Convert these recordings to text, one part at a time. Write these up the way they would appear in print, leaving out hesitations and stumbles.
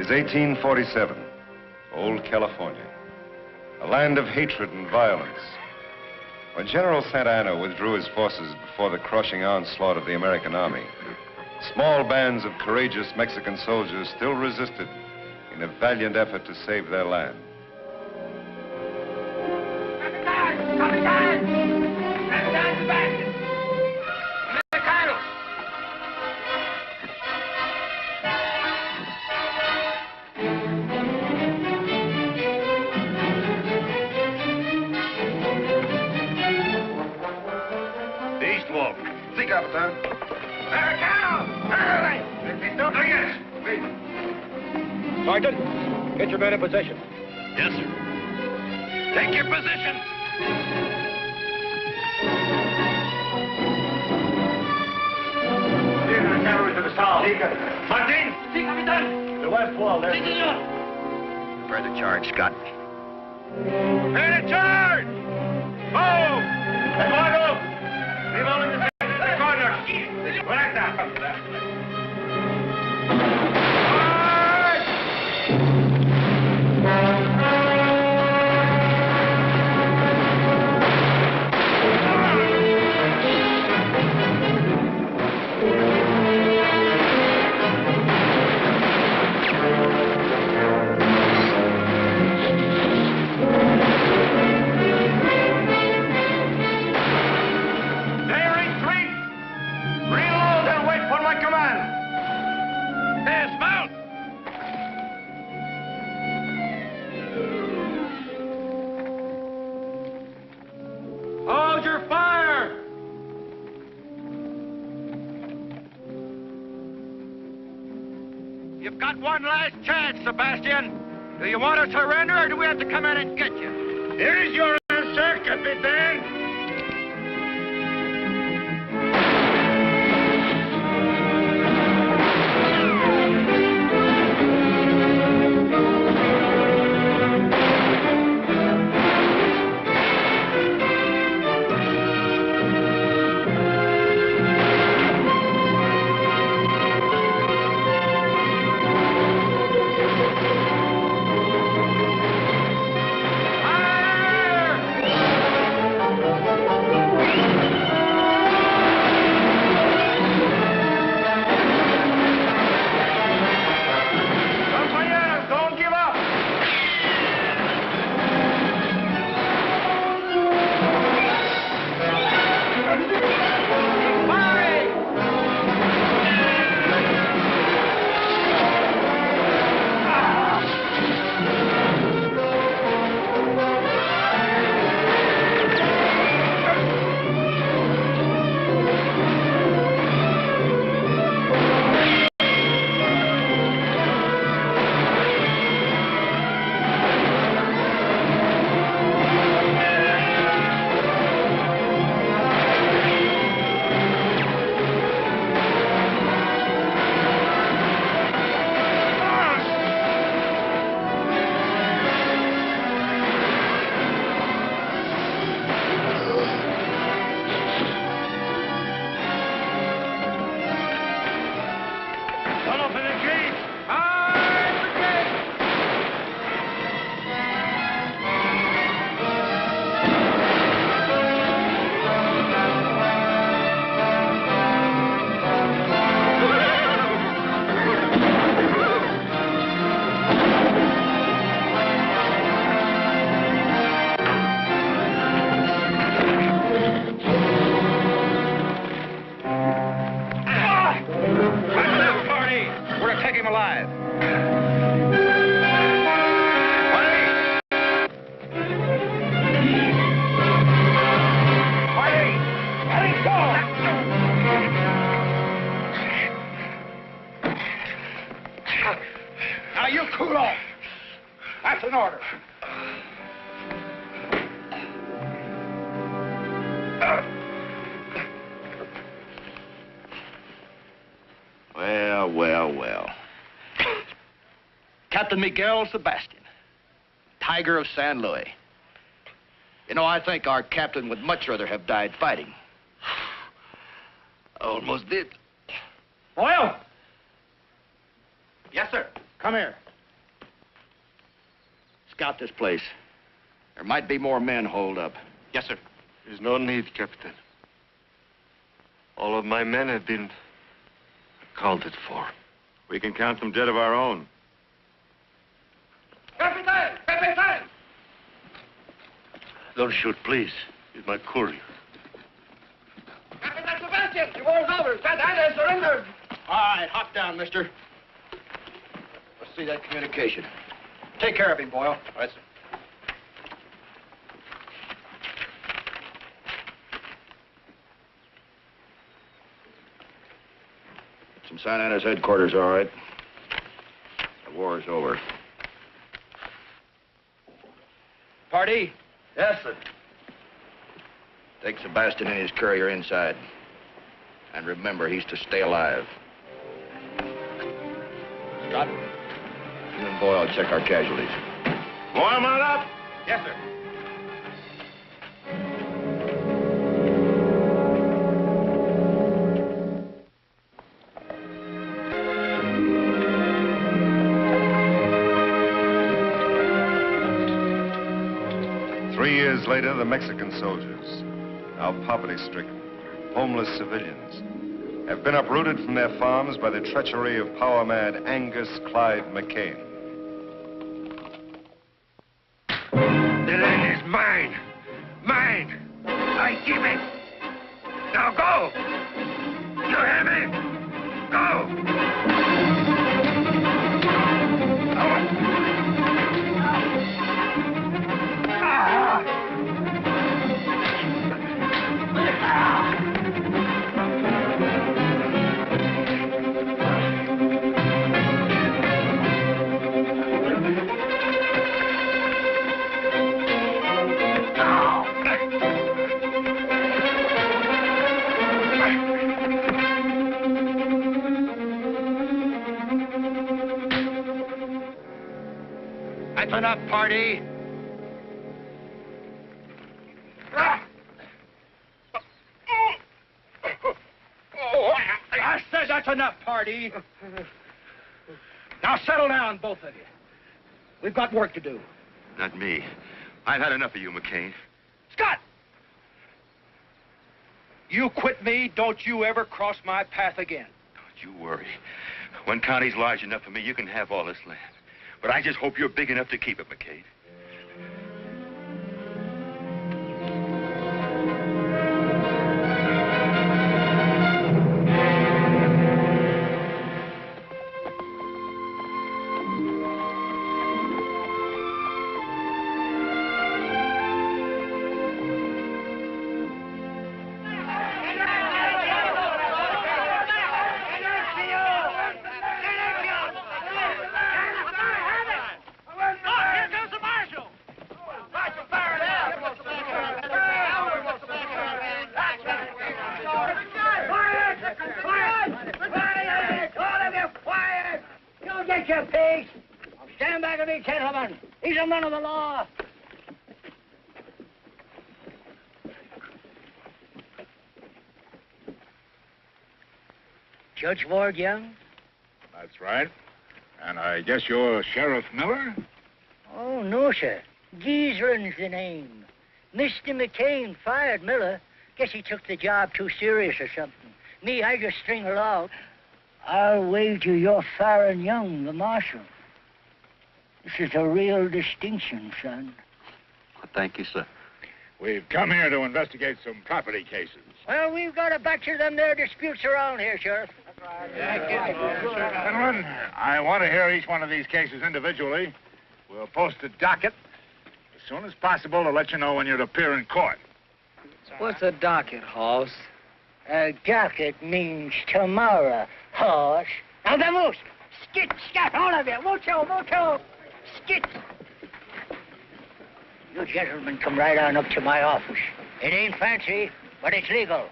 is 1847, old California, a land of hatred and violence. When General Santa Anna withdrew his forces before the crushing onslaught of the American army, small bands of courageous Mexican soldiers still resisted in a valiant effort to save their land. Sergeant, get your men in position. Yes, sir. Take your position. The cavalry to the south. Martin! Sí, capitán. The west wall there. Sí, señor. Prepare the charge, Scott. Prepare the charge! Move! Eduardo! Leave all in the corner. Correcta. You've got one last chance, Sebastian. Do you want to surrender, or do we have to come in and get you? Here is your answer, Capitan. Well. Captain Miguel Sebastian, Tiger of San Luis. You know, I think our captain would much rather have died fighting. Almost did. Oil! Yes, sir. Come here. Scout this place. There might be more men holed up. Yes, sir. There's no need, Captain. All of my men have been accounted for. We can count them dead of our own. Captain! Captain! Don't shoot, please. He's my courier. Captain Sebastian, the war's over. Santa Ana surrendered. All right, hop down, mister. Let's see that communication. Take care of him, Boyle. All right, sir. It's in Santa Ana's headquarters, all right. The war is over. Pardee? Yes, sir. Take Sebastian and his courier inside. And remember, he's to stay alive. Scott, you and Boyle check our casualties. Warm on up. Yes, sir. 3 years later, the Mexican soldiers, now poverty-stricken, homeless civilians, have been uprooted from their farms by the treachery of power-mad Angus Clyde McKane. The land is mine. Mine. I give it. Now go. You hear me? Go. That's enough, Pardee. I said that's enough, Pardee. Now settle down, both of you. We've got work to do. Not me. I've had enough of you, McKane. Scott! You quit me, don't you ever cross my path again. Don't you worry. One county's large enough for me, you can have all this land. But I just hope you're big enough to keep it, McKane. Judge Ward Young? That's right. And I guess you're Sheriff Miller? Oh, no, sir. Geezeran's the name. Mr. McKane fired Miller. Guess he took the job too serious or something. Me, I just string along. I'll wager you're Faron Young, the marshal. This is a real distinction, son. Thank you, sir. We've come here to investigate some property cases. Well, we've got a batch of them there disputes around here, Sheriff. Gentlemen, I want to hear each one of these cases individually. We'll post a docket as soon as possible to let you know when you'd appear in court. What's a docket, Hoss? A docket means tomorrow, horse. Now, the moose! Skit, scat, all of you! Mucho! Skit! You gentlemen come right on up to my office. It ain't fancy, but it's legal.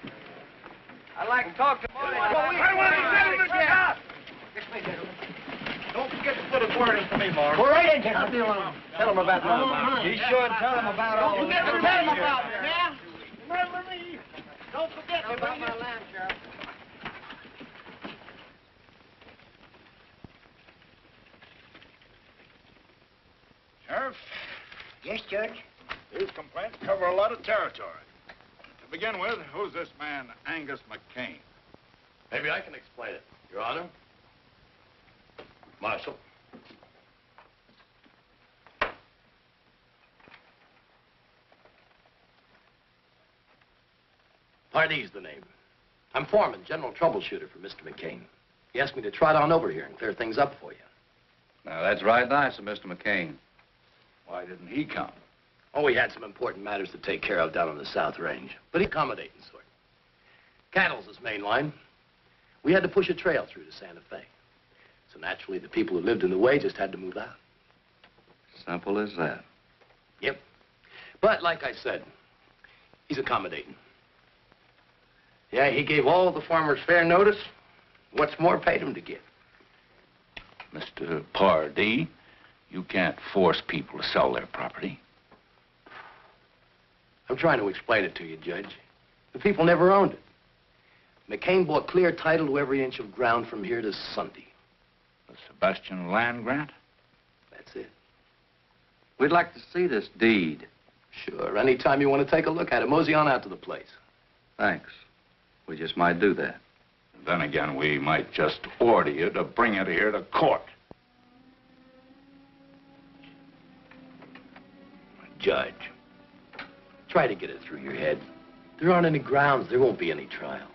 I'd like to talk to Marty. I want to gentlemen to stop. This way, gentlemen. Don't forget to put a word in for me, Mark. Go right in, gentlemen. Tell him about that. Be sure and tell him about all Don't this. forget to tell them about it, now. Remember me. Don't forget about my land, Sheriff. Sheriff? Sheriff, Yes, Judge. these complaints cover a lot of territory. To begin with, who's this man, Angus McKane? Maybe I can explain it, Your Honor. Marshal. Pardee's the name. I'm foreman, general troubleshooter for Mr. McKane. He asked me to trot on over here and clear things up for you. Now, that's right nice of Mr. McKane. Why didn't he come? Oh, he had some important matters to take care of down on the South Range, but he accommodating sort. Cattle's his main line. We had to push a trail through to Santa Fe. So naturally, the people who lived in the way just had to move out. Simple as that. Yep. But like I said, he's accommodating. Yeah, he gave all the farmers fair notice. What's more, paid him to give. Mr. Pardee, you can't force people to sell their property. I'm trying to explain it to you, Judge. The people never owned it. McKane bought clear title to every inch of ground from here to Sunday. The Sebastian land grant? That's it. We'd like to see this deed. Sure, anytime you want to take a look at it, mosey on out to the place. Thanks. We just might do that. Then again, we might just order you to bring it here to court. Judge, try to get it through your head. There aren't any grounds. There won't be any trial.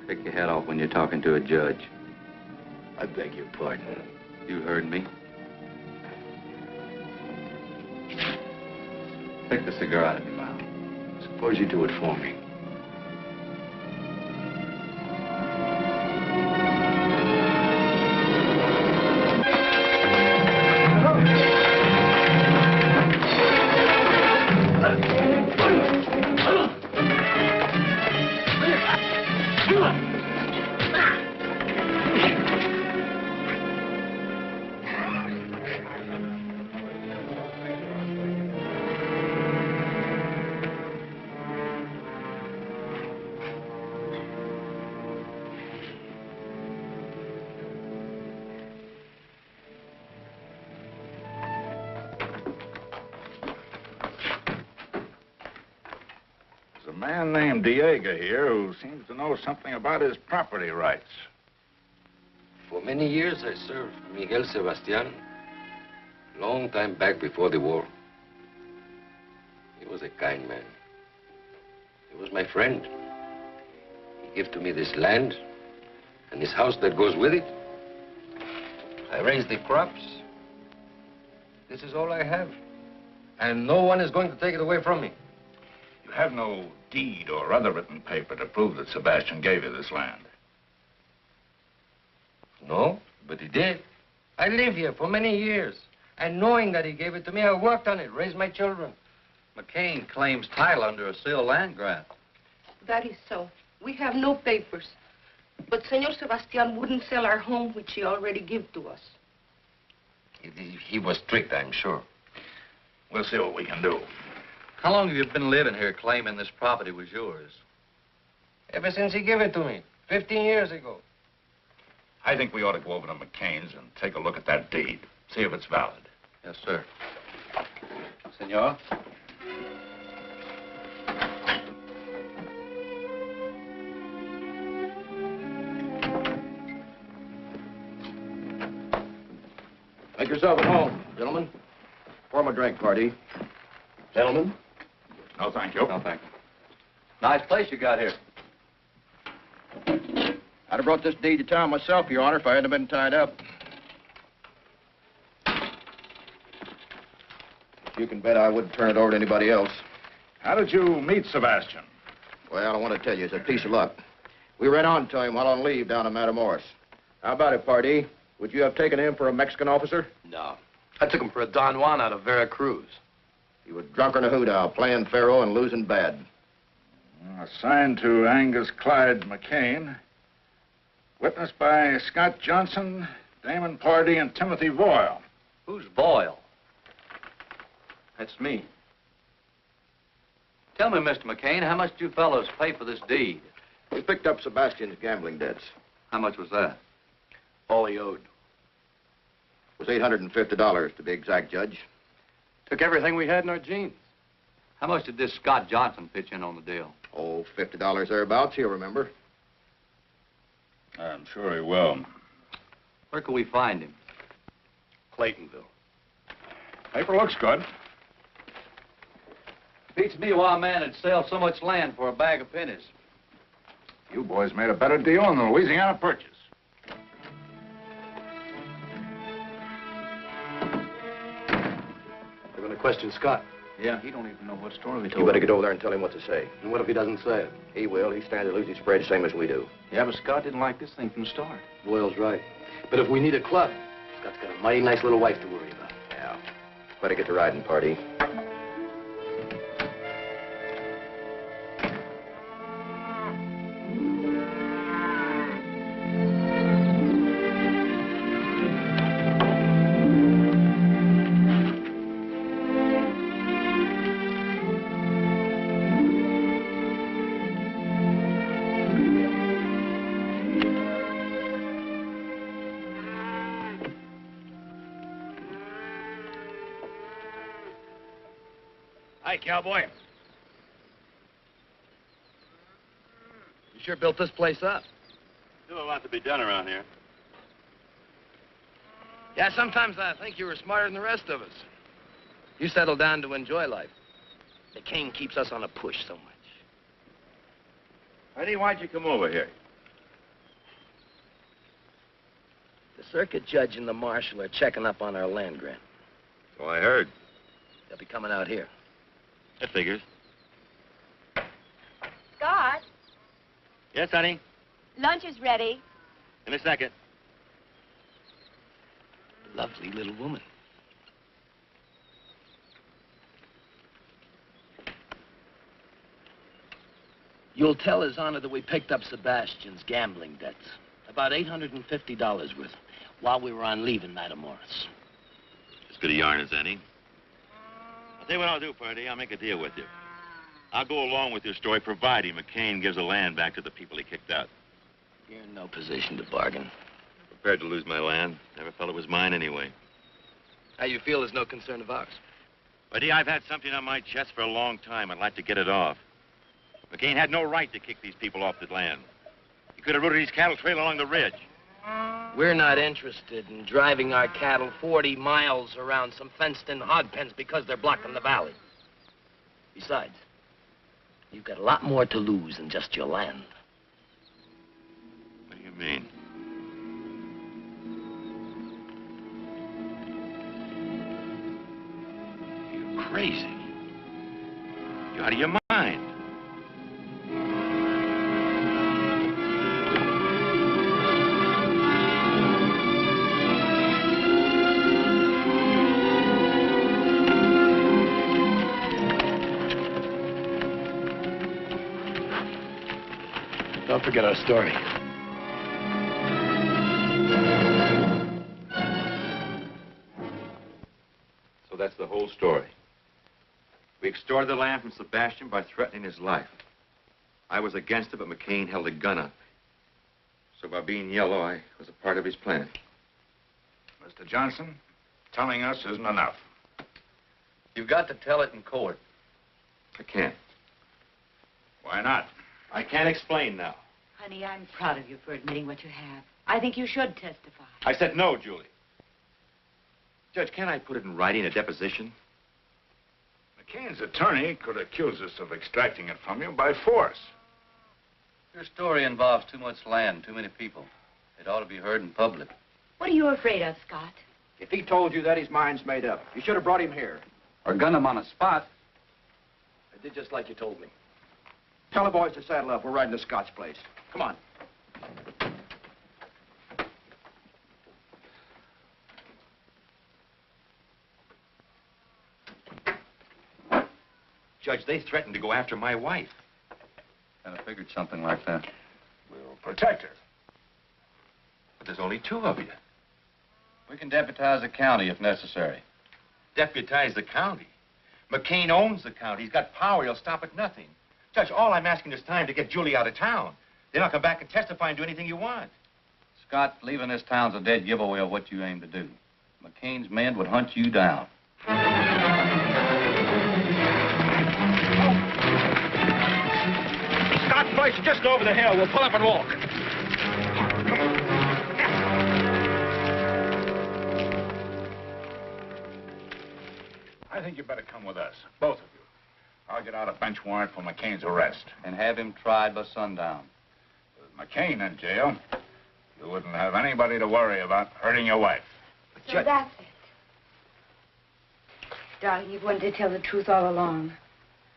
Take your head off when you're talking to a judge. I beg your pardon. You heard me. Take the cigar out of your mouth. Suppose you do it for me. There's a man named Diego here who seems to know something about his property rights. For many years, I served Miguel Sebastian. Long time back before the war. He was a kind man. He was my friend. He gave to me this land and this house that goes with it. I raised the crops. This is all I have. And no one is going to take it away from me. You have no deed or other written paper to prove that Sebastian gave you this land. No, but he did. I lived here for many years. And knowing that he gave it to me, I worked on it, raised my children. McKane claims title under a sealed land grant. That is so. We have no papers. But Senor Sebastian wouldn't sell our home, which he already gave to us. He was strict, I'm sure. We'll see what we can do. How long have you been living here claiming this property was yours? Ever since he gave it to me, 15 years ago. I think we ought to go over to McCain's and take a look at that deed. See if it's valid. Yes, sir. Senor? Make yourself at home, gentlemen. Pour him a drink, Pardee. Gentlemen? No, thank you. No, thank you. Nice place you got here. I'd have brought this deed to town myself, Your Honor, if I hadn't been tied up. You can bet I wouldn't turn it over to anybody else. How did you meet Sebastian? Well, I want to tell you, it's a piece of luck. We ran on to him while on leave down in Matamoros. How about it, Pardee? Would you have taken him for a Mexican officer? No. I took him for a Don Juan out of Veracruz. He was drunk on a hoot-owl, playing faro and losing bad. Assigned to Angus Clyde McKane. Witnessed by Scott Johnson, Damon Pardee, and Timothy Boyle. Who's Boyle? That's me. Tell me, Mr. McKane, how much did you fellows pay for this deed? We picked up Sebastian's gambling debts. How much was that? All he owed. was $850 to be exact, Judge. Took everything we had in our jeans. How much did this Scott Johnson pitch in on the deal? Oh, $50 thereabouts, you'll remember. I'm sure he will. Where can we find him? Claytonville. Paper looks good. Beats me why a man would sell so much land for a bag of pennies. You boys made a better deal on the Louisiana Purchase. They're going to question Scott. Yeah, he don't even know what story we told. You better get over there and tell him what to say. And what if he doesn't say it? He will. He stands to lose his spread the same as we do. Yeah, but Scott didn't like this thing from the start. Boyle's right. But if we need a club, Scott's got a mighty nice little wife to worry about. Yeah. Better get to riding, Pardee. Hi, cowboy. You sure built this place up. Still a lot to be done around here. Yeah, sometimes I think you were smarter than the rest of us. You settled down to enjoy life. McKane keeps us on a push so much. Pardee, why'd you come over here? The circuit judge and the marshal are checking up on our land grant. So I heard. They'll be coming out here. That figures. Scott, Yes, honey? lunch is ready. In a second. Lovely little woman. You'll tell His Honor that we picked up Sebastian's gambling debts. About $850 worth while we were on leave in Matamoros. As good a yarn as any. I'll tell you what I'll do, Pardee. I'll make a deal with you. I'll go along with your story, providing McKane gives the land back to the people he kicked out. You're in no position to bargain. Prepared to lose my land. Never felt it was mine anyway. How you feel is no concern of ours. Pardee, I've had something on my chest for a long time. I'd like to get it off. McKane had no right to kick these people off the land. He could have routed his cattle trail along the ridge. We're not interested in driving our cattle 40 miles around some fenced-in hog pens because they're blocking the valley. Besides, you've got a lot more to lose than just your land. What do you mean? You're crazy. You're out of your mind. Don't forget our story. So that's the whole story. We extorted the land from Sebastian by threatening his life. I was against it, but McKane held a gun up. So by being yellow, I was a part of his plan. Mr. Johnson, telling us isn't enough. You've got to tell it in court. I can't. Why not? I can't explain now. Honey, I'm proud of you for admitting what you have. I think you should testify. I said no, Julie. Judge, can't I put it in writing, a deposition? McKane's attorney could accuse us of extracting it from you by force. Your story involves too much land, too many people. It ought to be heard in public. What are you afraid of, Scott? If he told you that, his mind's made up. You should have brought him here. Or gun him on a spot. I did just like you told me. Tell the boys to saddle up. We're riding to Scott's place. Come on. Judge, they threatened to go after my wife. Kind of figured something like that. We'll protect her. But there's only two of you. We can deputize the county if necessary. Deputize the county. McKane owns the county. He's got power. He'll stop at nothing. Judge, all I'm asking is time to get Julie out of town. Then I'll come back and testify and do anything you want. Scott, leaving this town's a dead giveaway of what you aim to do. McKane's men would hunt you down. Scott's place is just over the hill. We'll pull up and walk. I think you better come with us, both of you. I'll get out a bench warrant for McKane's arrest. And have him tried by sundown. With McKane in jail, you wouldn't have anybody to worry about hurting your wife. So that's it. Darling, you've wanted to tell the truth all along.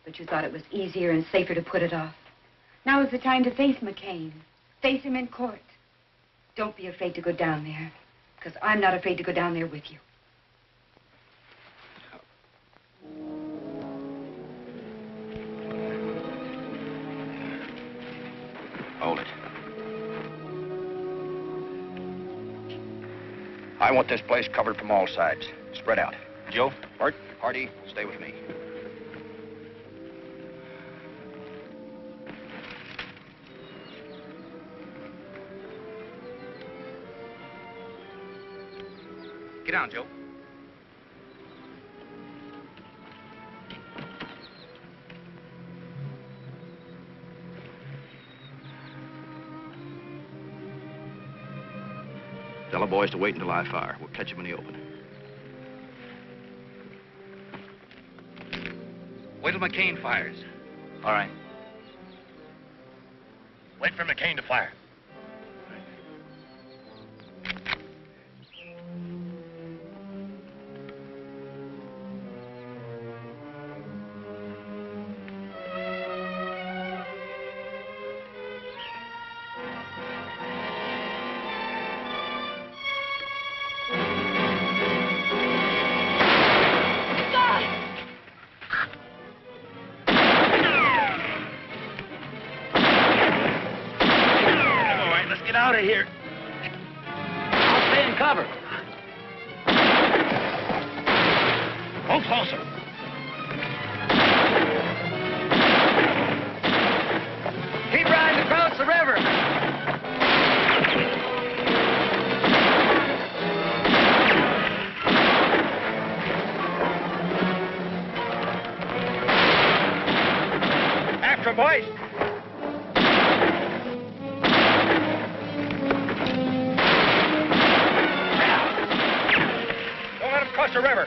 But you thought it was easier and safer to put it off. Now is the time to face McKane. Face him in court. Don't be afraid to go down there. Because I'm not afraid to go down there with you. Hold it. I want this place covered from all sides. Spread out. Joe, Bart, Pardee, stay with me. Get down, Joe. Tell the boys to wait until I fire. We'll catch them in the open. Wait till McKane fires. All right. Wait for McKane to fire. Out of here. I'll stay in cover. Go closer. Keep riding across the river. After 'em, boys. Cross the river.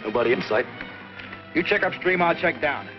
Nobody in sight. You check upstream, I'll check down.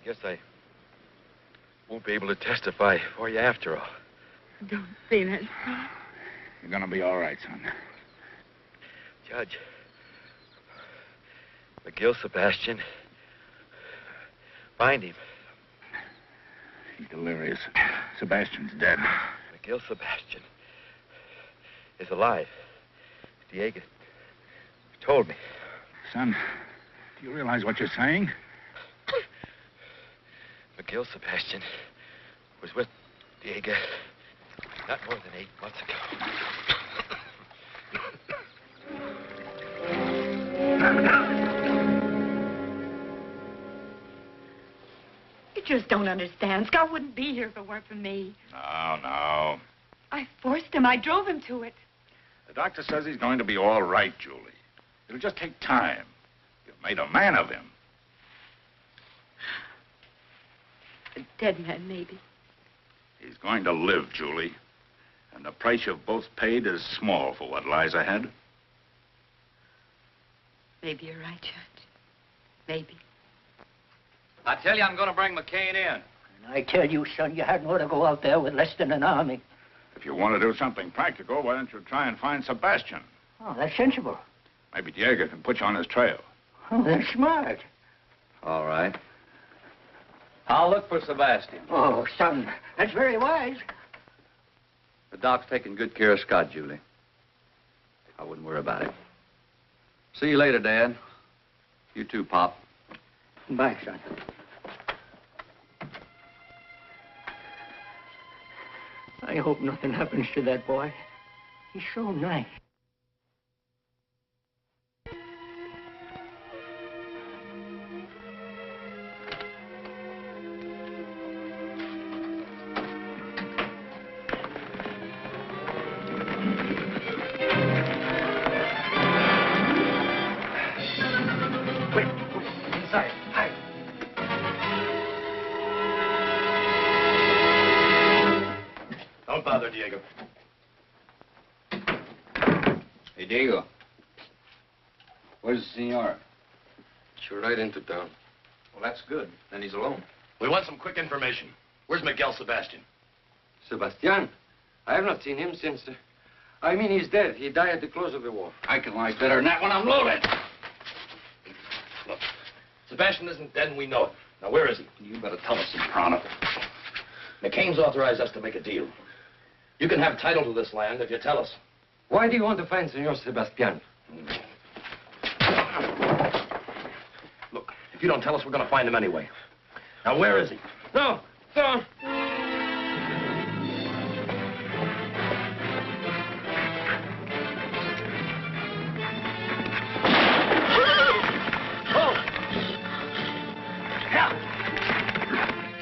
Guess I won't be able to testify for you after all. Don't say that, son. You're gonna be all right, son. Judge, Miguel Sebastian. Find him. He's delirious. Sebastian's dead. Miguel Sebastian is alive. Diego told me. Son, do you realize what you're saying? Miguel Sebastian was with Diego not more than 8 months ago. You just don't understand. Scott wouldn't be here if it weren't for me. No. I forced him. I drove him to it. The doctor says he's going to be all right, Julie. It'll just take time. You've made a man of him. A dead man, maybe. He's going to live, Julie. And the price you've both paid is small for what lies ahead. Maybe you're right, Judge. Maybe. I tell you, I'm going to bring McKane in. And I tell you, son, you hadn't ought to go out there with less than an army. If you want to do something practical, why don't you try and find Sebastian? Oh, that's sensible. Maybe Diego can put you on his trail. Oh, that's smart. All right. I'll look for Sebastian. Oh, son, that's very wise. The doc's taking good care of Scott, Julie. I wouldn't worry about it. See you later, Dad. You too, Pop. Bye, son. I hope nothing happens to that boy. He's so nice. Diego. Hey, Diego. Where's the senora? She right into town. Well, that's good. Then he's alone. We want some quick information. Where's Miguel Sebastian? Sebastian? I have not seen him since... I mean, he's dead. He died at the close of the war. I can lie better than that when I'm loaded. Look, Sebastian isn't dead and we know it. Now, where is he? You better tell us, Soprano. McKane's authorized us to make a deal. You can have title to this land if you tell us. Why do you want to find Senor Sebastian? Look, if you don't tell us, we're going to find him anyway. Now, where is he? No, no.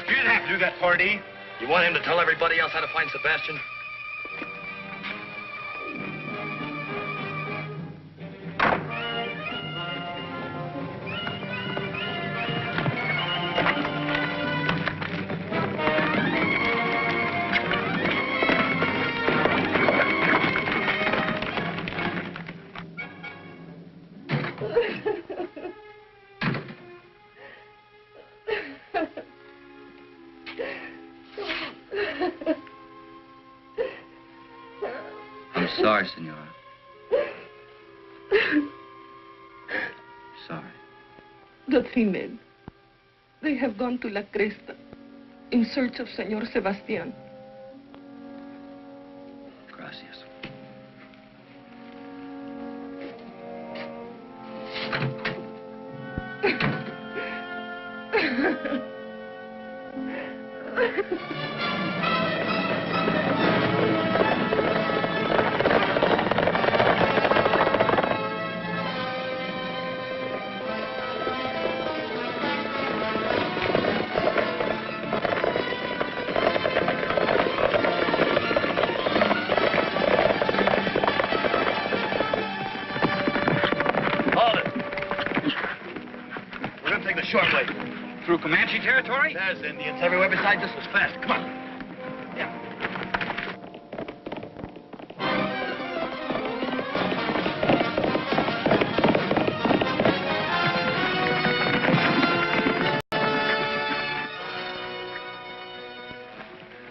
You didn't have to do that, Pardee. You want him to tell everybody else how to find Sebastian? Sorry, senora. Sorry. The female. They have gone to La Cresta in search of Senor Sebastian. Gracias. Through Comanche territory? There's Indians everywhere besides this was fast. Come on.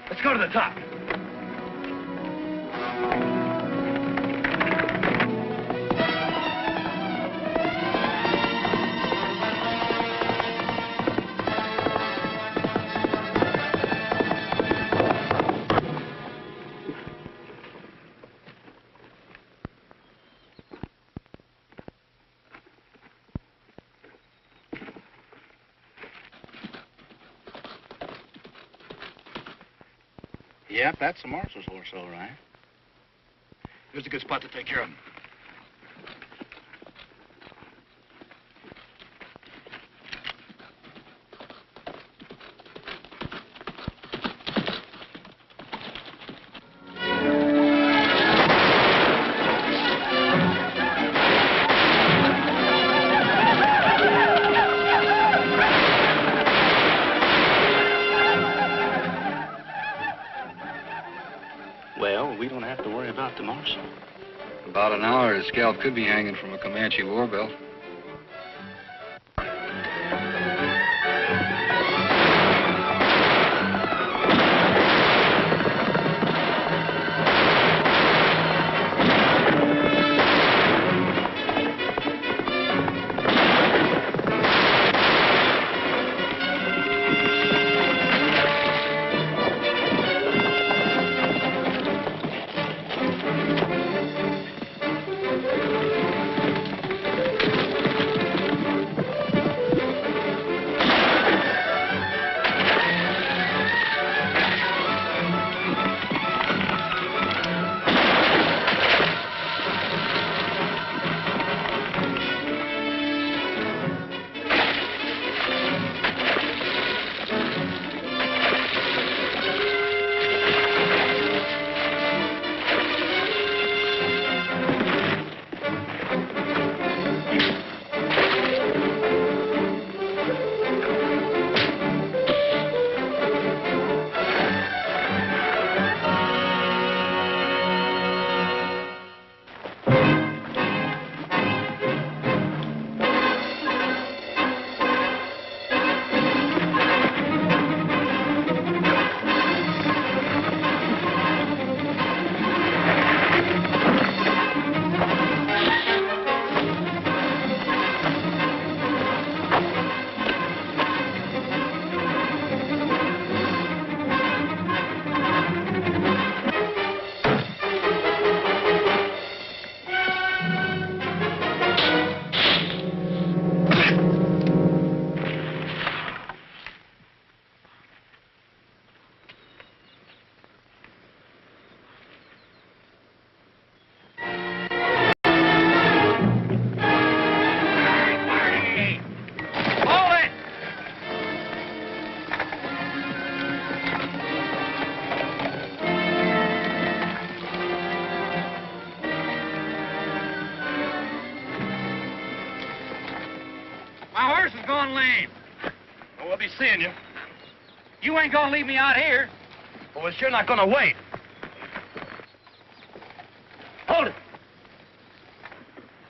Let's go to the top. Yep, that's the marshal's horse, all right. Here's a good spot to take care of him. Well, we don't have to worry about the marshal. About an hour, his scalp could be hanging from a Comanche war belt. gone lame. Well, we'll be seeing you. You ain't gonna leave me out here. Well, we're sure not gonna wait. Hold it.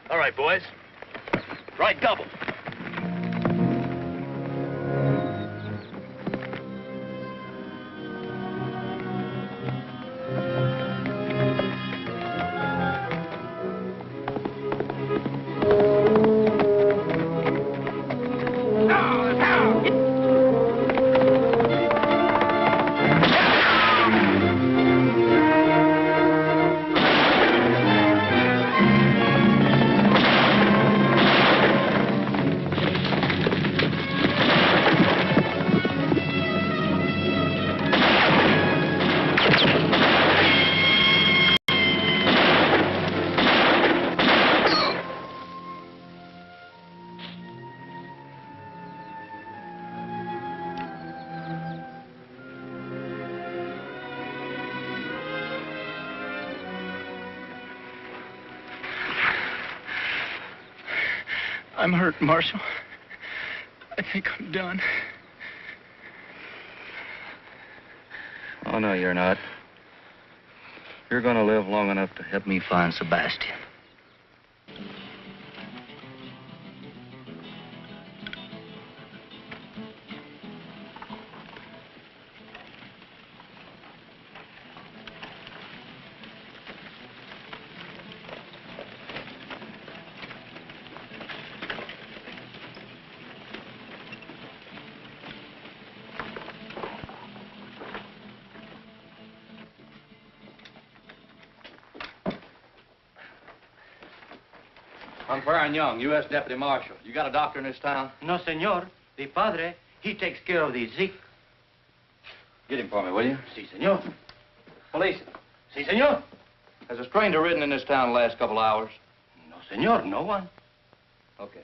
All right, boys. Right double. I'm hurt, Marshal. I think I'm done. Oh, no, you're not. You're gonna live long enough to help me find Sebastian. I'm Faron Young, U.S. Deputy Marshal. You got a doctor in this town? No, senor. The padre, he takes care of the sick. Get him for me, will you? Si, senor. Police. Si, senor. Has a stranger ridden in this town the last couple hours? No, senor, no one. Okay.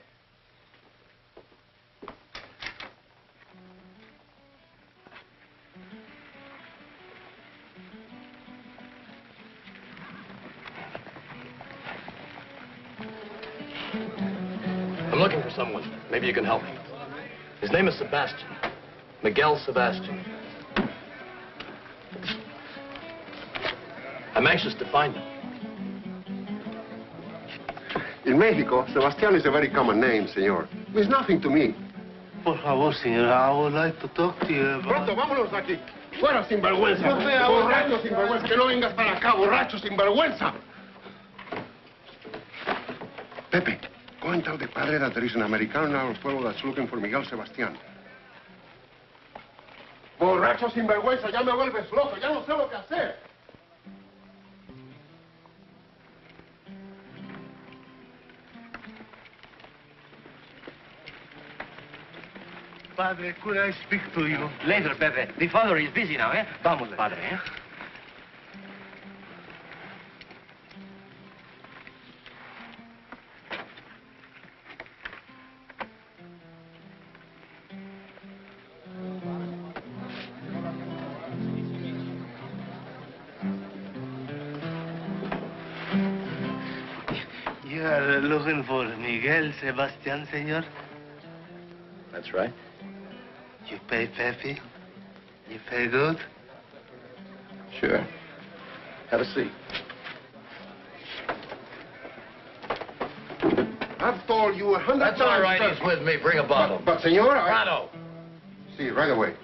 I'm looking for someone. Maybe you can help me. His name is Sebastian. Miguel Sebastian. I'm anxious to find him. In Mexico, Sebastian is a very common name, senor. It means nothing to me. Por favor, señor, I would like to talk to you about... Pronto, vámonos de aquí. Fuera, sinvergüenza. Borracho, sinvergüenza. Que no vengas para acá, borracho, sinvergüenza. Pepe, go and tell the padre that there is an American in our pueblo that's looking for Miguel Sebastian. Borracho, sinvergüenza, ya me vuelves loco. Ya no sé lo que hacer. Padre, could I speak to you? Later, Pepe. The father is busy now, eh? Vamos, padre, eh? You are looking for Miguel Sebastian, senor? That's right. You pay Pepe? You pay good? Sure. Have a seat. I've told you 100 times. That's all right. sir. He's with me. Bring a bottle. But senor, I... Prado. See, right away.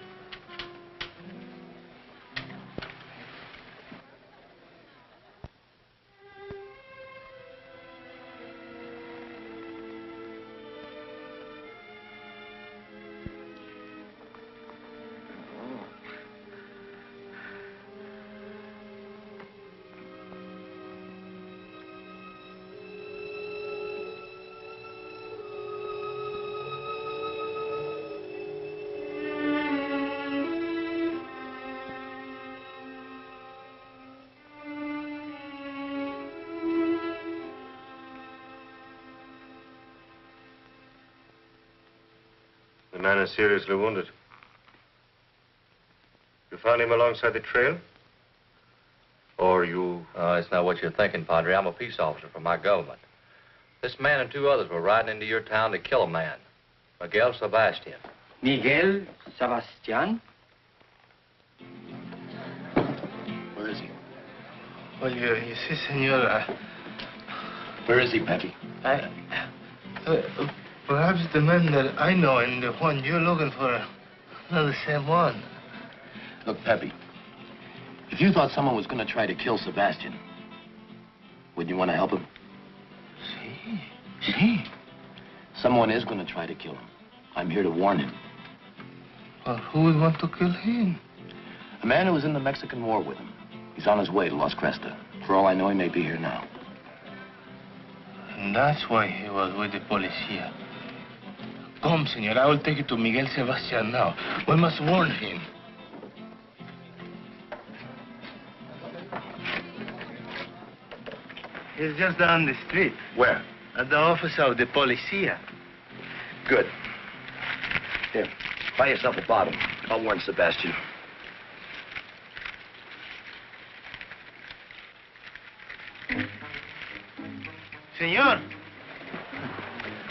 The man is seriously wounded. You found him alongside the trail? Or you... It's not what you're thinking, Padre. I'm a peace officer for my government. This man and two others were riding into your town to kill a man. Miguel Sebastian. Miguel Sebastian? Where is he? Well, you see, senor, Where is he, Pepe? Perhaps the man that I know and the one you're looking for are not the same one. Look, Pepe, if you thought someone was going to try to kill Sebastian, wouldn't you want to help him? See. Someone is going to try to kill him. I'm here to warn him. Well, who would want to kill him? A man who was in the Mexican War with him. He's on his way to Las Crestas. For all I know, he may be here now. And that's why he was with the policia. Come, senor, I will take you to Miguel Sebastian now. We must warn him. He's just down the street. Where? At the office of the policia. Good. Here, buy yourself a bottle. I'll warn Sebastian. Senor.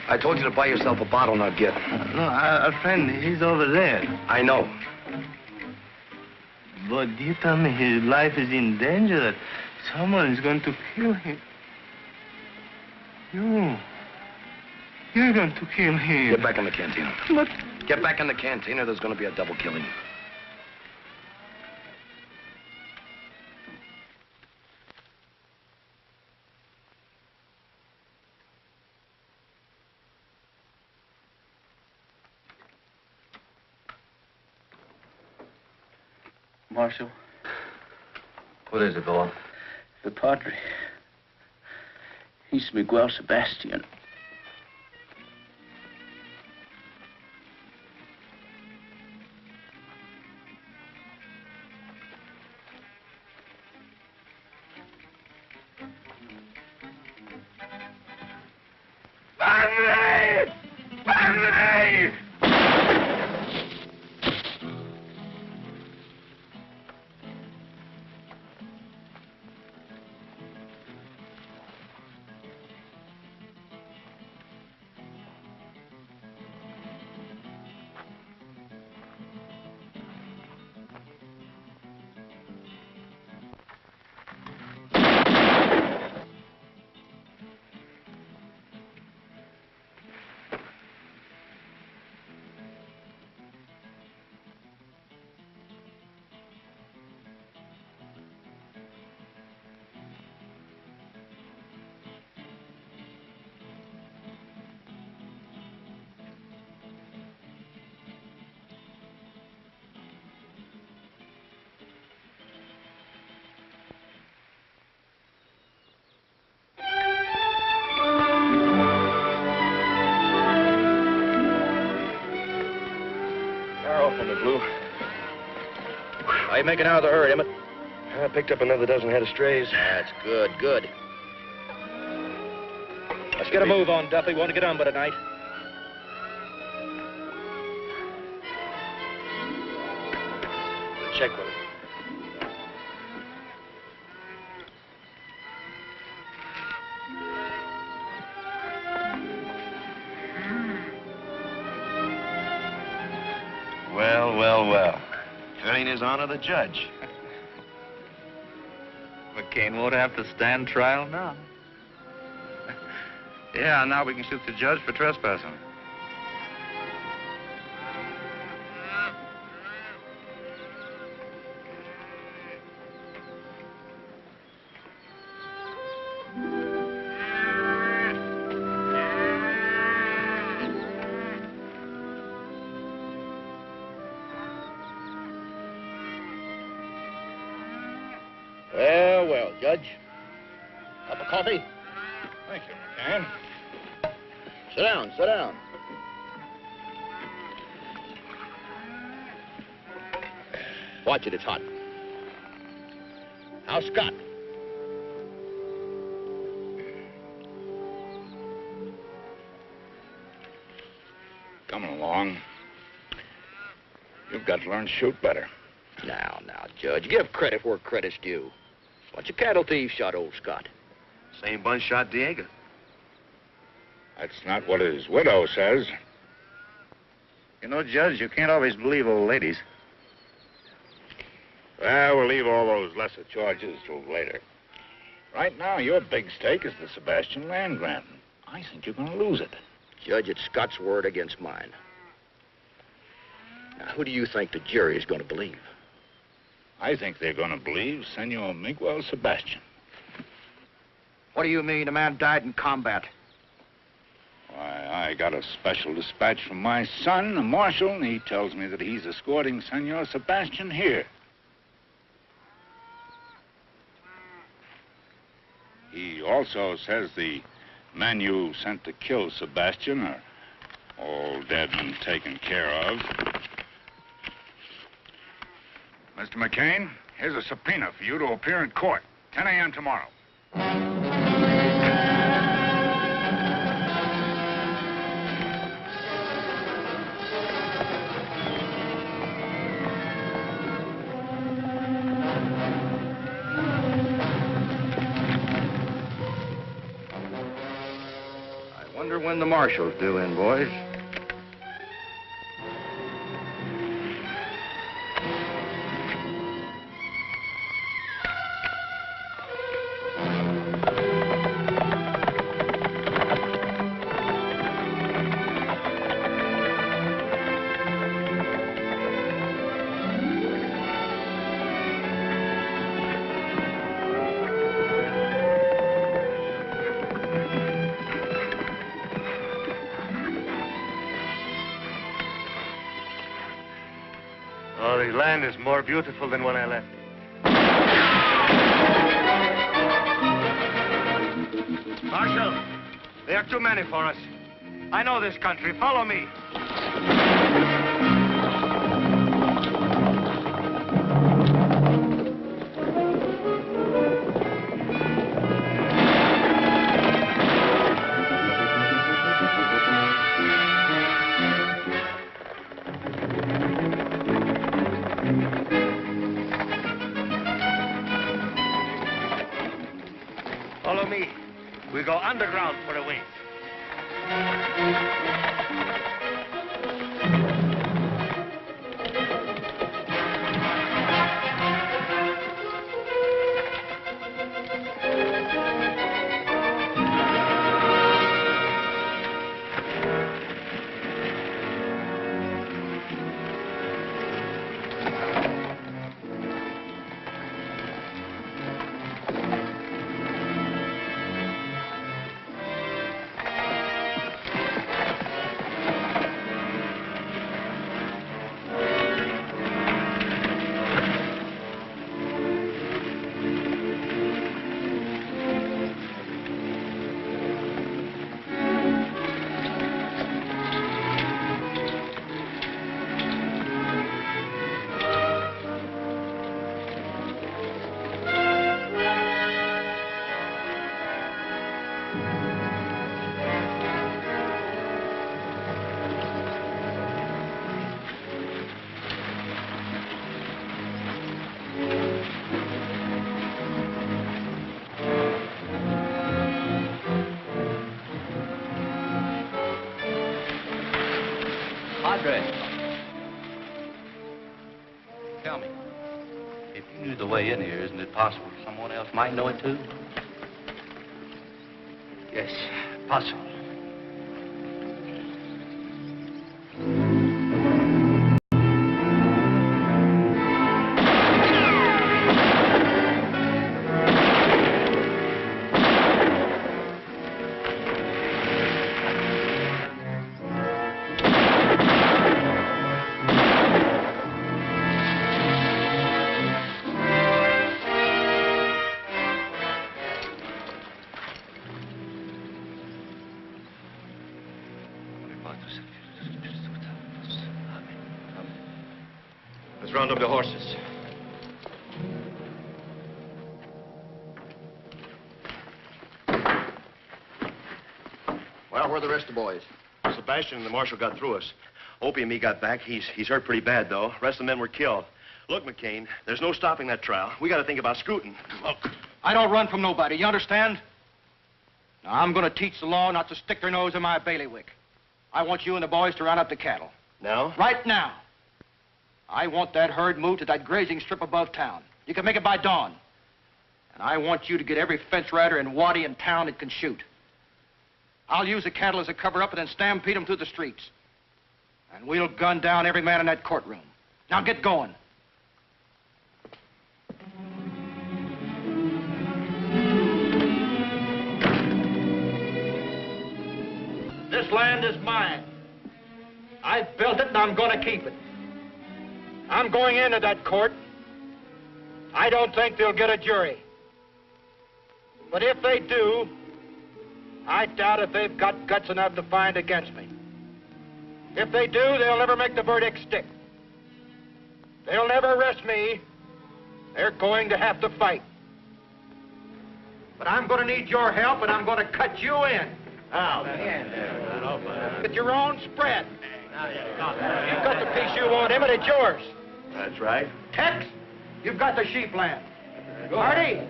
I told you to buy yourself a bottle, not get. No, our friend, he's over there. I know. But you tell me his life is in danger, that someone is going to kill him. You're going to kill him. Get back in the cantina. But... Get back in the cantina, there's going to be a double killing. Marshal. What is it, boy? The Padre. He's Miguel Sebastian. Pardee! How you making out of the herd, Emmett? I picked up another dozen head of strays. That's good, good. Let's get a move on, Duffy. We want to get on by tonight. Check with him. Well, well, well. Turning his honor the judge. McKane won't have to stand trial now. Yeah, now we can shoot the judge for trespassing. Well, Judge. Cup of coffee? Thank you, McKane. Sit down, sit down. Watch it, it's hot. How's Scott? Coming along. You've got to learn to shoot better. Now, Judge, give credit where credit's due. Bunch of cattle thieves shot old Scott. Same bunch shot Diego. That's not what his widow says. You know, Judge, you can't always believe old ladies. Well, we'll leave all those lesser charges till later. Right now, your big stake is the Sebastian land grant. I think you're going to lose it. Judge, it's Scott's word against mine. Now, who do you think the jury is going to believe? I think they're going to believe Senor Miguel Sebastian. What do you mean? A man died in combat. Why, I got a special dispatch from my son, the marshal, and he tells me that he's escorting Senor Sebastian here. He also says the men you sent to kill Sebastian are all dead and taken care of. Mr. McKane, here's a subpoena for you to appear in court, 10 a.m. tomorrow. I wonder when the marshal's due in, boys. Oh, the land is more beautiful than when I left it. Marshal, there are too many for us. I know this country. Follow me. Follow me. We go underground for a wing. Tell me, if you knew the way in here, isn't it possible someone else might know it too? Yes, possible. Let's round up the horses. Well, where are the rest of the boys? Sebastian and the marshal got through us. Opie and me got back. He's hurt pretty bad, though. Rest of the men were killed. Look, McKane, there's no stopping that trial. We got to think about scooting. Look, I don't run from nobody, you understand? Now, I'm going to teach the law not to stick their nose in my bailiwick. I want you and the boys to round up the cattle. Now? Right now. I want that herd moved to that grazing strip above town. You can make it by dawn. And I want you to get every fence rider and waddy in town that can shoot. I'll use the cattle as a cover-up and then stampede them through the streets. And we'll gun down every man in that courtroom. Now get going. This land is mine. I built it and I'm going to keep it. I'm going into that court. I don't think they'll get a jury. But if they do, I doubt if they've got guts enough to find against me. If they do, they'll never make the verdict stick. They'll never arrest me. They're going to have to fight. But I'm going to need your help, and I'm going to cut you in. Oh, man. With your own spread. You've got the piece you want, Emmett, it's yours. That's right. Tex, you've got the sheep land. Marty,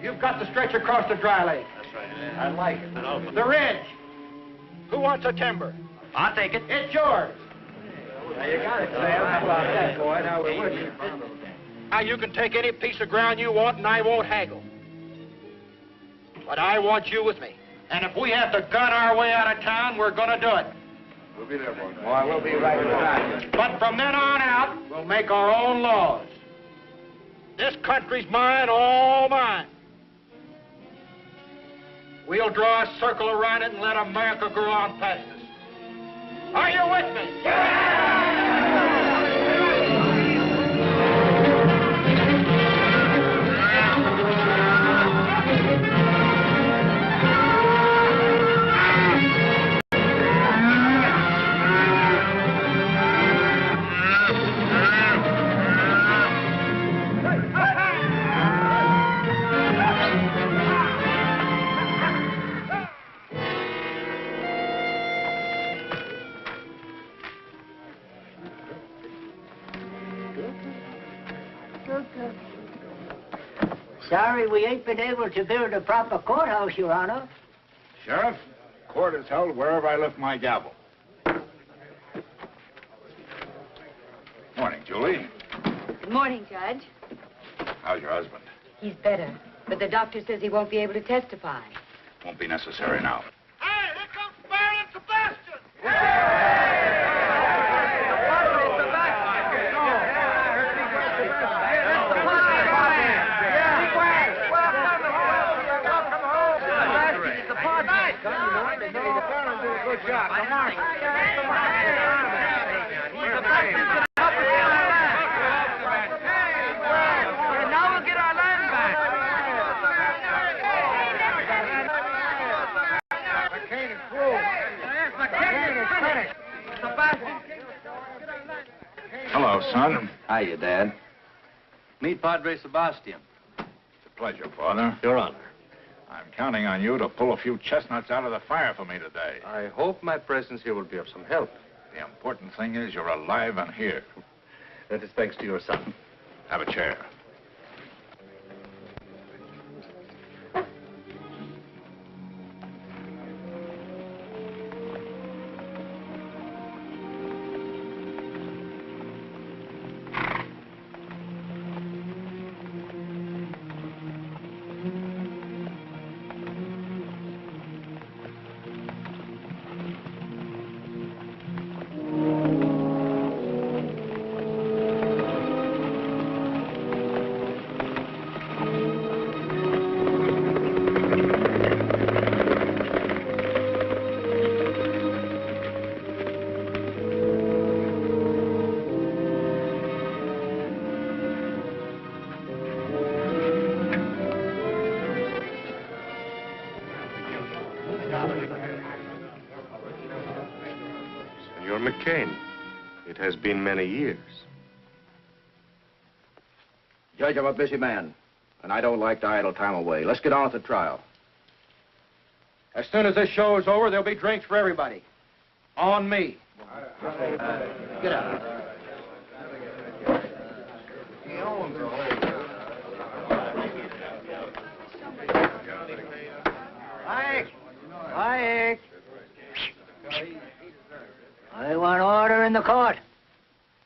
you've got the stretch across the dry lake. That's right. I like it. The ridge. Who wants the timber? I'll take it. It's yours. Now, you got it, Sam. How about that, boy? Now, we're with you. Now, you can take any piece of ground you want, and I won't haggle. But I want you with me. And if we have to gun our way out of town, we're going to do it. We'll be there, boy. Boy, we'll be right behind you. But from then on out, we'll make our own laws. This country's mine, all mine. We'll draw a circle around it and let America go on past us. Are you with me? Sorry we ain't been able to build a proper courthouse, Your Honor. Sheriff, court is held wherever I lift my gavel. Morning, Julie. Good morning, Judge. How's your husband? He's better, but the doctor says he won't be able to testify. Won't be necessary now. Hey, here comes Baron Sebastian! Good job. Now we'll get our land back. McKane is through. Yes, McKane is finished. Sebastian. Hello, son. Hiya, Dad. Meet Padre Sebastian. It's a pleasure, Father. Your Honor. I'm counting on you to pull a few chestnuts out of the fire for me today. I hope my presence here will be of some help. The important thing is you're alive and here. That is thanks to your son. Have a chair. Senor McKane, it has been many years. Judge, I'm a busy man, and I don't like to idle time away. Let's get on with the trial. As soon as this show is over, there'll be drinks for everybody. On me. Get out. Quiet. Quiet. I want order in the court.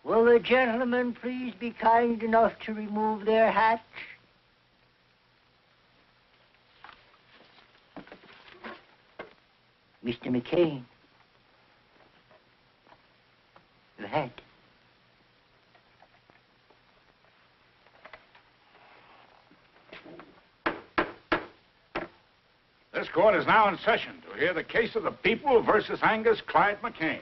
Will the gentlemen please be kind enough to remove their hats? Mr. McKane. Your hat. This court is now in session to hear the case of the people versus Angus Clyde McKane.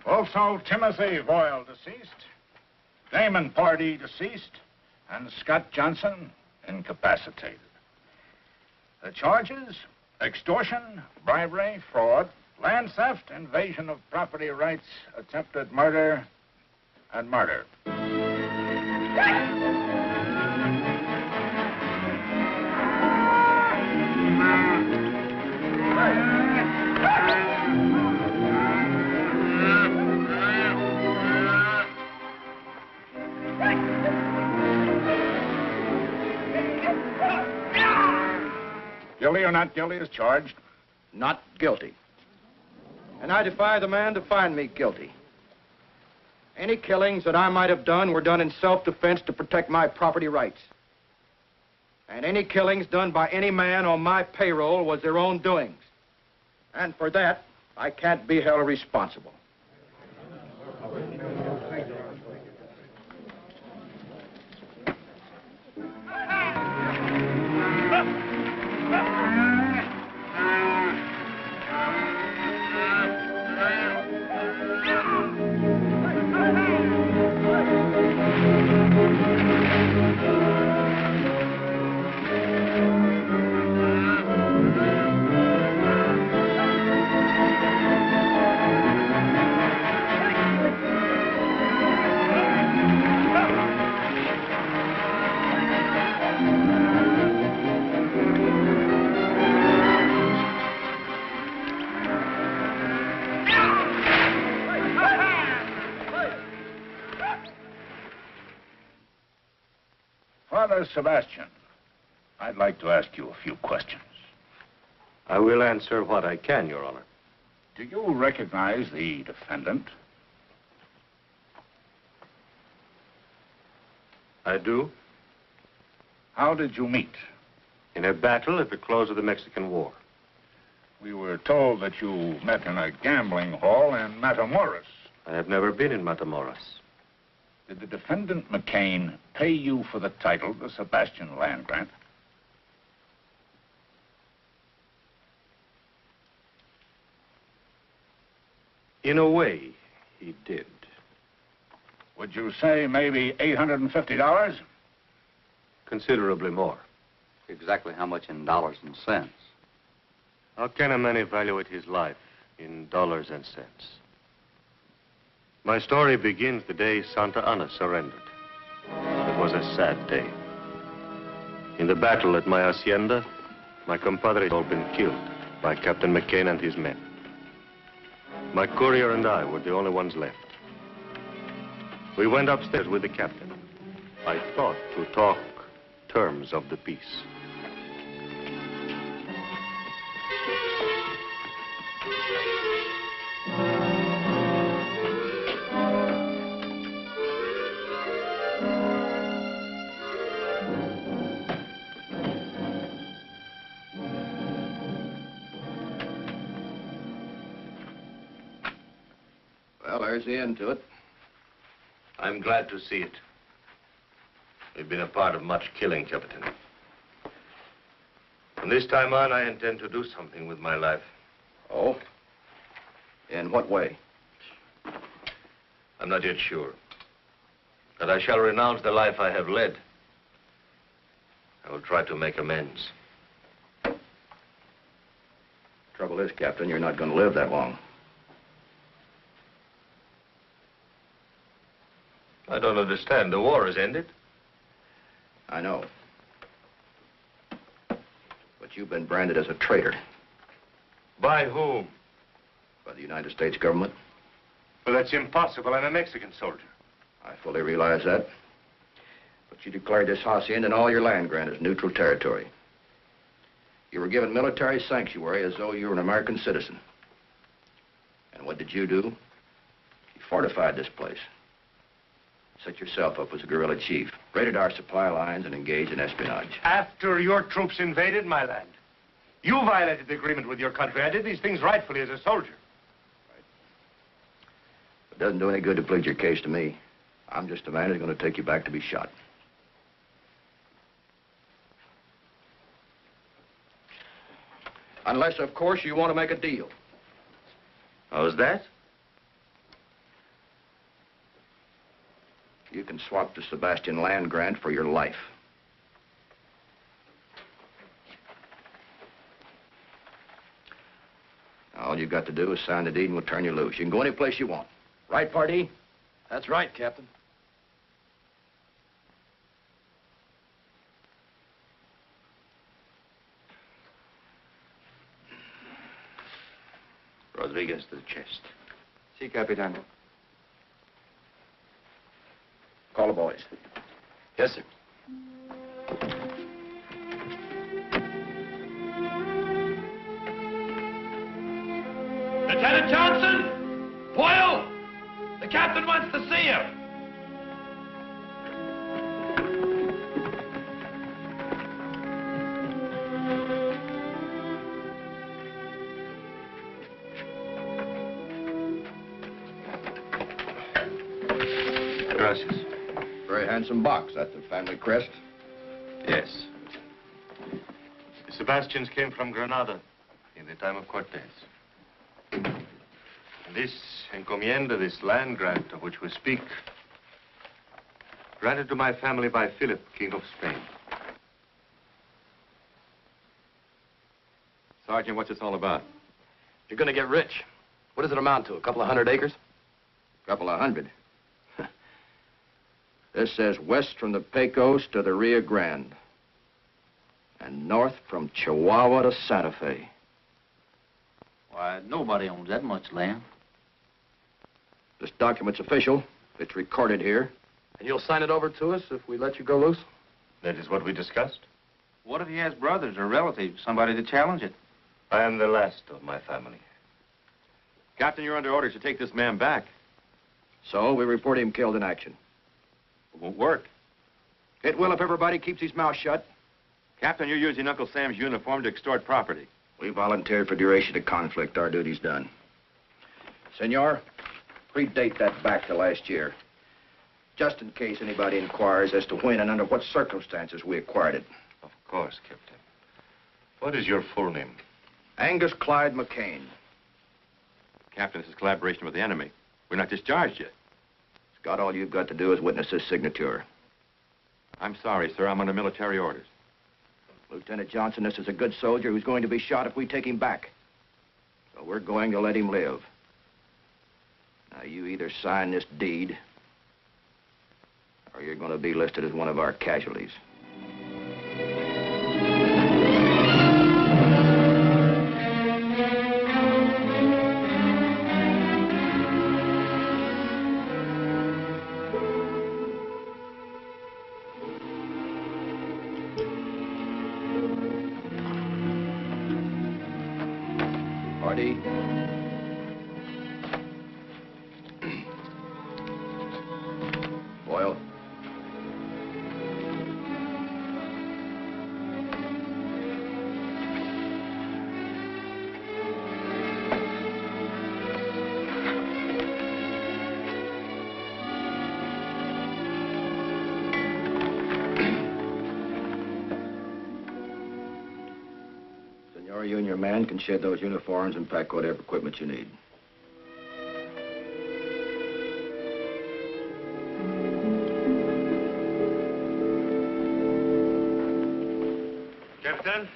Also, Timothy Voyle, deceased, Damon Pardee, deceased, and Scott Johnson, incapacitated. The charges: extortion, bribery, fraud, land theft, invasion of property rights, attempted murder, and murder. Guilty or not guilty is charged? Not guilty. And I defy the man to find me guilty. Any killings that I might have done were done in self-defense to protect my property rights. And any killings done by any man on my payroll was their own doings. And for that, I can't be held responsible. Miguel Sebastian, I'd like to ask you a few questions. I will answer what I can, Your Honor. Do you recognize the defendant? I do. How did you meet? In a battle at the close of the Mexican War. We were told that you met in a gambling hall in Matamoros. I have never been in Matamoros. Did the defendant McKane pay you for the title, the Sebastian land grant? In a way, he did. Would you say maybe $850? Considerably more. Exactly how much in dollars and cents? How can a man evaluate his life in dollars and cents? My story begins the day Santa Ana surrendered. It was a sad day. In the battle at my hacienda, my compadre had all been killed by Captain McKane and his men. My courier and I were the only ones left. We went upstairs with the captain. I thought to talk terms of the peace. Well, there's the end to it. I'm glad to see it. We've been a part of much killing, Captain. From this time on, I intend to do something with my life. Oh? In what way? I'm not yet sure. But I shall renounce the life I have led. I will try to make amends. Trouble is, Captain, you're not going to live that long. I don't understand. The war has ended. I know. But you've been branded as a traitor. By whom? By the United States government. Well, that's impossible. I'm a Mexican soldier. I fully realize that. But you declared this hacienda and all your land grant as neutral territory. You were given military sanctuary as though you were an American citizen. And what did you do? You fortified this place. Set yourself up as a guerrilla chief, raided our supply lines, and engaged in espionage. After your troops invaded my land, you violated the agreement with your country. I did these things rightfully as a soldier. It doesn't do any good to plead your case to me. I'm just a man who's going to take you back to be shot. Unless, of course, you want to make a deal. How's that? You can swap the Sebastian land grant for your life. All you've got to do is sign the deed and we'll turn you loose. You can go any place you want. Right, Pardee? That's right, Captain. Rodriguez to the chest. Si, Capitan. Call the boys. Yes, sir. Lieutenant Johnson! Boyle! The captain wants to see you. Gracias. Very handsome box. That's the family crest. Yes. The Sebastians came from Granada in the time of Cortez. And this encomienda, this land grant of which we speak, granted to my family by Philip, King of Spain. Sergeant, what's this all about? You're going to get rich. What does it amount to? A couple of 100 acres? A couple of 100. This says west from the Pecos to the Rio Grande. And north from Chihuahua to Santa Fe. Why, nobody owns that much land. This document's official. It's recorded here. And you'll sign it over to us if we let you go loose? That is what we discussed. What if he has brothers or relatives, somebody to challenge it? I am the last of my family. Captain, you're under orders to take this man back. So we report him killed in action. It won't work. It will if everybody keeps his mouth shut. Captain, you're using Uncle Sam's uniform to extort property. We volunteered for duration of conflict. Our duty's done. Senor, predate that back to last year. Just in case anybody inquires as to when and under what circumstances we acquired it. Of course, Captain. What is your full name? Angus Clyde McKane. Captain, this is collaboration with the enemy. We're not discharged yet. Scott, all you've got to do is witness this signature. I'm sorry, sir. I'm under military orders. Lieutenant Johnson, this is a good soldier who's going to be shot if we take him back. So we're going to let him live. Now, you either sign this deed, or you're going to be listed as one of our casualties. Pardee. Boyle. Senor, you and your man can shed those uniforms and pack whatever equipment you need. Captain,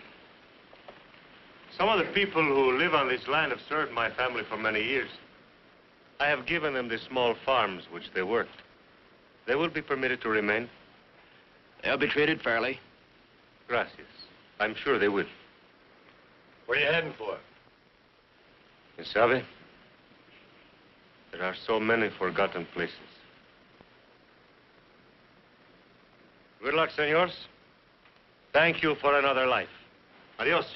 some of the people who live on this land have served my family for many years. I have given them the small farms which they worked. They will be permitted to remain. They'll be treated fairly. Gracias. I'm sure they will. Where are you heading for? You sabe? There are so many forgotten places. Good luck, senors. Thank you for another life. Adios.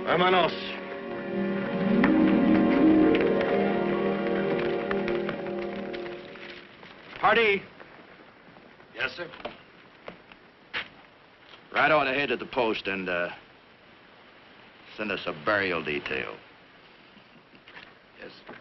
Vámonos. Pardee. Yes, sir. Ride on ahead to the post and, send us a burial detail. Yes, sir.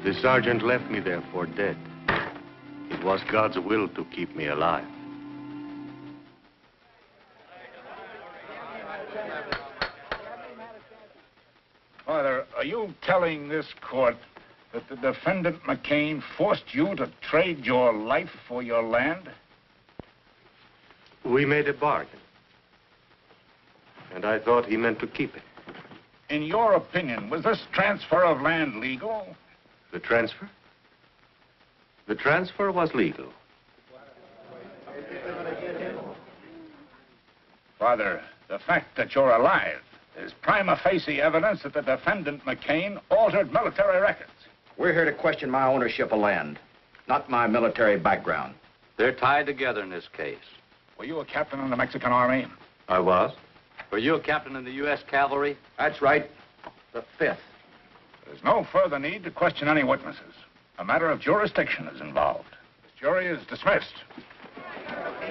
The sergeant left me there for dead. It was God's will to keep me alive. Father, are you telling this court that the defendant McKane forced you to trade your life for your land? We made a bargain. And I thought he meant to keep it. In your opinion, was this transfer of land legal? The transfer? The transfer was legal. Father, the fact that you're alive There's prima facie evidence that the defendant, McKane, altered military records. We're here to question my ownership of land, not my military background. They're tied together in this case. Were you a captain in the Mexican Army? I was. Were you a captain in the U.S. Cavalry? That's right. The 5th. There's no further need to question any witnesses. A matter of jurisdiction is involved. This jury is dismissed.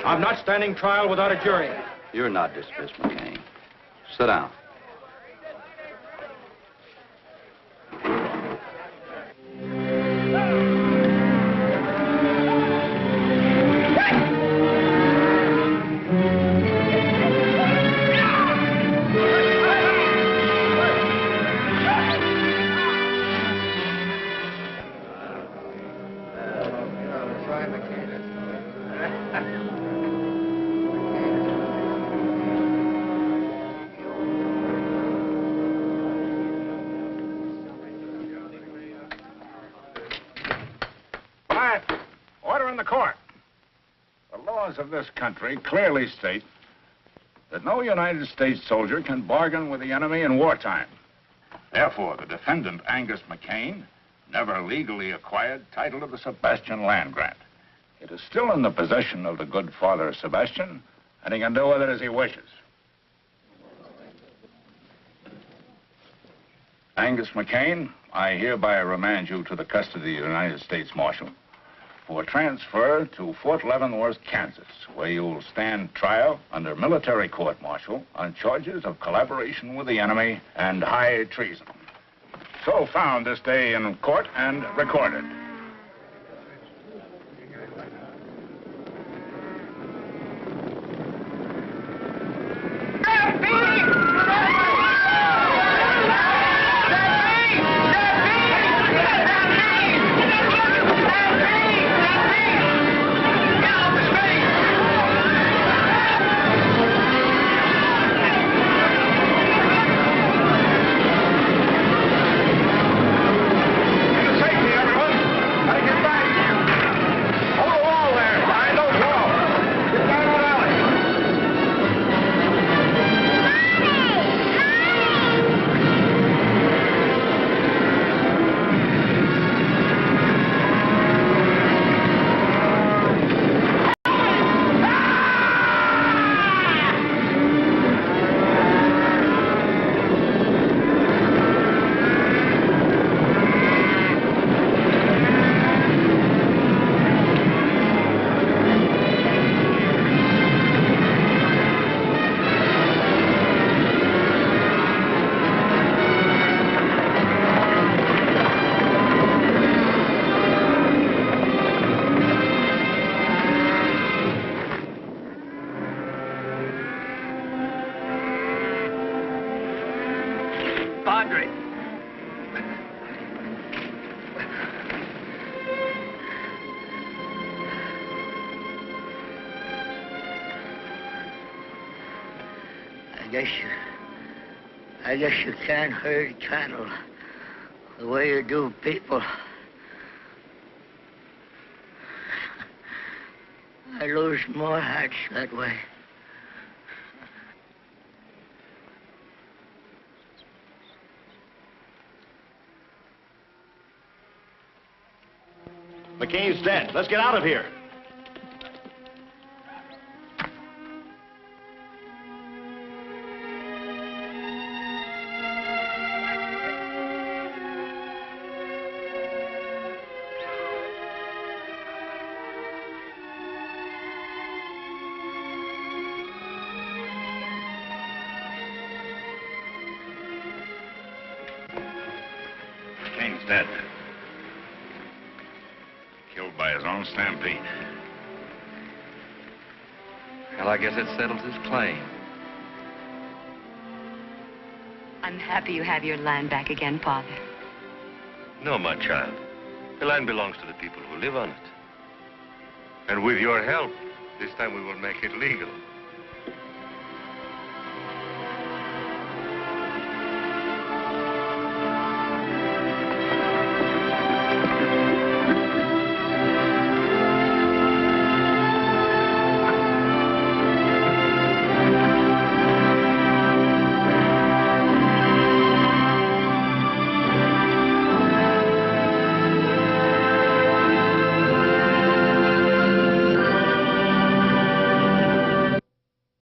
I'm not standing trial without a jury. You're not dismissed, McKane. Sit down. Of this country clearly state that no United States soldier can bargain with the enemy in wartime. Therefore, the defendant, Angus McKane, never legally acquired title to the Sebastian land grant. It is still in the possession of the good Father Sebastian, and he can do with it as he wishes. Angus McKane, I hereby remand you to the custody of the United States Marshal for transfer to Fort Leavenworth, Kansas, where you will stand trial under military court-martial on charges of collaboration with the enemy and high treason. So found this day in court and recorded. I guess you can't herd cattle the way you do people. I lose more hearts that way. McKane's dead. Let's get out of here. McKane's dead. Killed by his own stampede. Well, I guess it settles his claim. I'm happy you have your land back again, Father. No, my child. The land belongs to the people who live on it. And with your help, this time we will make it legal.